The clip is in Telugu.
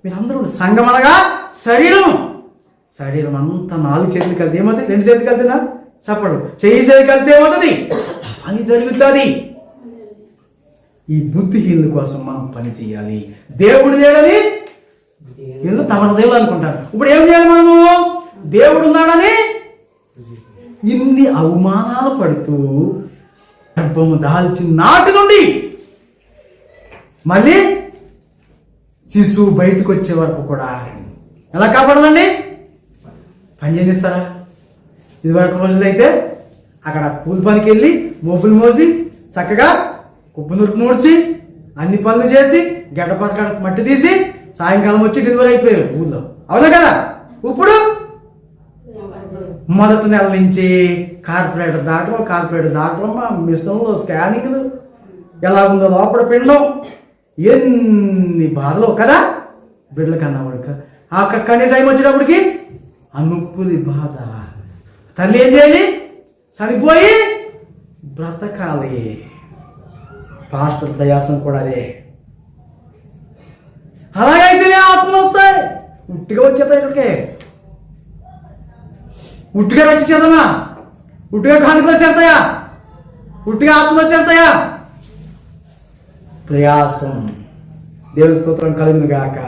మీరందరూ సంఘం అనగా శరీరం అంతా 4 చేతులు కలితే ఏమవుతుంది? 2 చేతులు కలితేనా? చెప్పడు. చేయి కలితే ఏమవుతుంది? పని జరుగుతుంది. ఈ బుద్ధిహీనుల కోసం మనం పని చేయాలి. దేవుడు లేడని ఎందుకు తమ దేవుడు అనుకుంటారు. ఇప్పుడు ఏం చేయాలి మనము? దేవుడు ఉన్నాడని ఇన్ని అవమానాలు పడుతూ గర్భము దాల్చిన నాటి నుండి మళ్ళీ శిశువు బయటకు వచ్చే వరకు కూడా ఎలా కాపాడాలండి? పని చేస్తారా? ఇదివరకు రోజులైతే అక్కడ కూలి పనికి వెళ్ళి మోపులు మోసి చక్కగా కుప్పు నురుకు నూడ్చి అన్ని పనులు చేసి గడ్డపక్క మట్టి తీసి సాయంకాలం వచ్చి డెలివరీ అయిపోయారు ఊళ్ళో. అవునా కదా? ఇప్పుడు మొదటి నెల నుంచి కార్పొరేటర్ దాటడం మిషన్లు స్కానింగ్లు ఎలా ఉందో లోపల పిండం ఎన్ని బాధలు కదా బిడ్డలు కన్నవాడు. ఆ కన్నీ టైం వచ్చేటప్పటికి ఆ నొప్పుది బాధ. తల్లి ఏం చేయాలి? చనిపోయి బ్రతకాలి. పాస్టర్ ప్రయాసం కూడా అదే. అలాగైతేనే ఆత్మలు వస్తాయి. ఉట్టిగా వచ్చేస్తాయి. ఇక్కడికి ఉట్టిగా రక్షించేదమ్మా? ఉట్టిగా కానుకలు వచ్చేస్తాయా? ఉట్టిగా ఆత్మలు వచ్చేస్తాయా? ప్రయాసం. దేవుని స్తోత్రం కలుగును గాక.